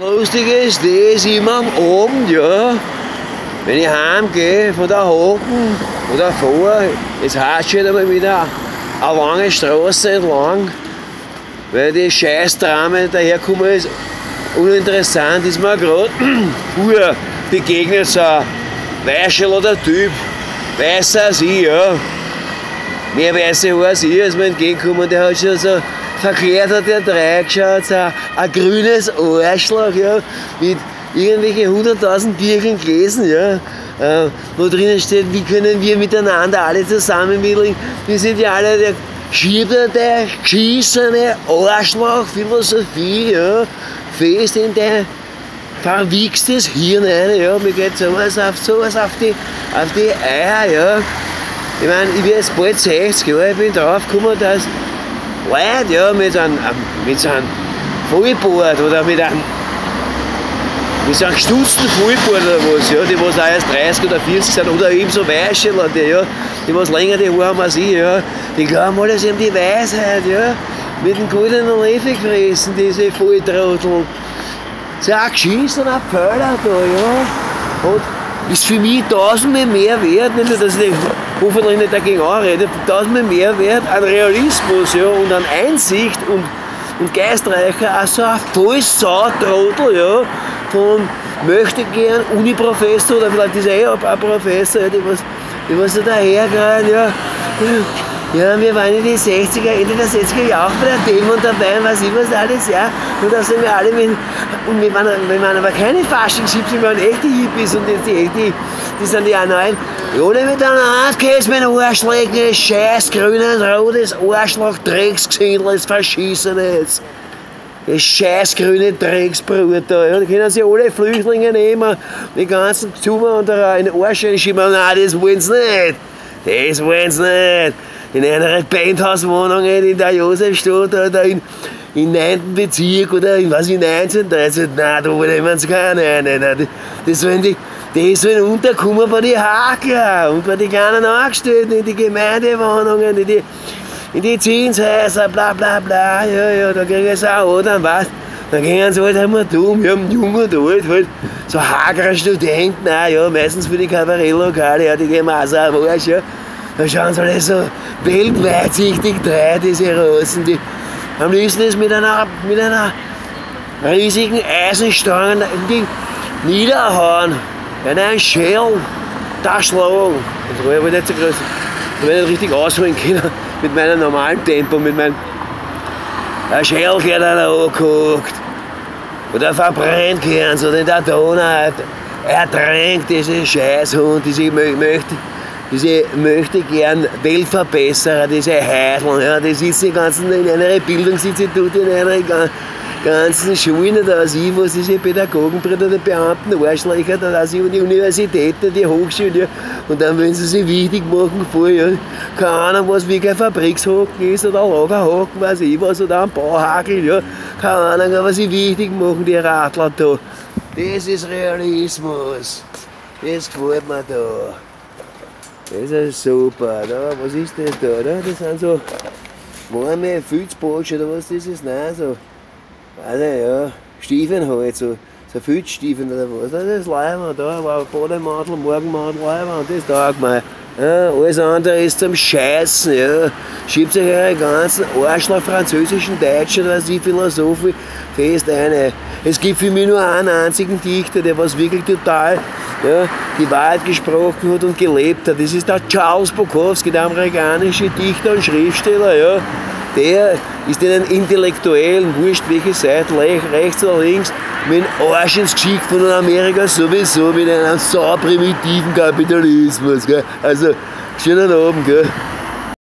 Lustig ist das immer am Abend, ja, wenn ich heimgehe von der Haken oder fahre, jetzt heißt schon einmal wieder eine lange Straße entlang, weil die scheiß Dramen daherkommen ist uninteressant, ist mir gerade früher begegnet so ein Weißerl oder Typ, weißer als ich, ja, mehr weiße Haare als ich, ist mir entgegengekommen, der hat schon so verkehrt, hat der reingeschaut, so ein grünes Arschloch, ja, mit irgendwelchen 100.000 Birken gelesen, ja, wo drinnen steht, wie können wir miteinander alle zusammenwickeln, wir sind ja alle der schiebende, geschissene Arschloch-Philosophie, ja, fest in dein verwichstes Hirn rein, ja, mir geht sowas auf die Eier, ja. Ich meine, ich bin jetzt bald 60 Jahre, ich bin draufgekommen, dass Leute, ja, mit so einem Vollbart oder mit so einem gestutzten Vollbart oder was, ja, die was auch erst 30 oder 40 sind, oder eben so Weißerl, die was länger die Haare haben als ich, ja, die glauben alle, sie haben die Weisheit, ja, mit dem goldenen Löffel gefressen, diese Volltrottel. So ein geschissener Pöller da, ja, und ist für mich tausendmal mehr wert, nicht nur, dass ich hoffentlich nicht dagegen anrede, tausendmal mehr wert an Realismus, ja, und an Einsicht und Geistreicher, als so ein Vollsautrottel, ja, von möchte gern Uniprofessor oder vielleicht ist er ein Professor, ja, die was so dahergehen, ja. Ja, wir waren in den 60er, Ende der 60er Jahre auch bei der Demo dabei, weiß ich was alles, ja. Und da sind wir alle und wir waren aber keine Faschingshippies, wir waren echte Hippies und jetzt die sind die auch neuen. Ohne mit einer Handkäse, mein Arschlecken, scheiß grünes, rotes Arschloch, Drecksgesindel, das Verschissenes. Das scheiß grüne Drecksbrut da. Ja, da können sich alle Flüchtlinge nehmen, die ganzen Zummer und da in den Arsch schieben. Nein, das wollen sie nicht. Das wollen sie nicht. In einer Penthouse-Wohnung in der Josefstadt oder in 9. Bezirk oder in was in 19, 13, nein, da wollen sie keine. Das sollen unterkommen bei den Hakler und bei den kleinen Angestellten in die Gemeindewohnungen, in die Zinshäuser, bla bla bla, ja, da kriegen sie auch, oder was? Dann gehen sie halt einmal dumm, wir haben jung und alt, halt so hagere Studenten, auch, ja, meistens für die Kabarettlokale, ja, die gehen auch so am Arsch, ja. Da schauen sie alle so weltweitsichtig drein, diese Rosen, die am liebsten das mit einer riesigen Eisenstange niederhauen, wenn ein Schell da schlagen. Das war aber nicht so groß, da werde ich nicht richtig ausholen können mit meinem normalen Tempo, ein Schell geht einer angeguckt oder verbrennt gern so in der Donau, ertränkt diese Scheißhund, diese möchte gern Weltverbesserer, diese Heideln, ja, die sitzen in einer Bildungsinstitute, in einer ganzen Schulen, da aus ich, was diese Pädagogenbrüder, die Beamten, Arschlöcher, da aus ich, die Universitäten, die Hochschulen, ja, und dann wollen sie sich wichtig machen vor, ja, keine Ahnung, was wie ein Fabrikshaken ist, oder ein Lagerhaken, weiß ich was, oder ein Bauhagel, ja, keine Ahnung, aber sie wichtig machen, die Radler da. Das ist Realismus, das gefällt mir da. Das ist super, da, was ist das da? Das sind so warme Filzbotschen oder was ist das? Nein, so, also ja, Stiefeln halt, so Filzstiefeln oder was. Das ist Leibwand, da war Bademantel, Morgenmantel, Leibwand, das taugt mir. Ja, alles andere ist zum Scheißen, ja. Schiebt sich eure ganzen Arschloch französischen, deutschen, was die Philosophen fest ein. Es gibt für mich nur einen einzigen Dichter, der was wirklich total, ja, die Wahrheit gesprochen hat und gelebt hat. Das ist der Charles Bukowski, der amerikanische Dichter und Schriftsteller, ja. Der ist den Intellektuellen, wurscht welche Seite, rechts oder links, mit dem Arsch ins Geschick von Amerika sowieso, mit einem sauprimitiven Kapitalismus, gell. Also, schönen Abend, gell.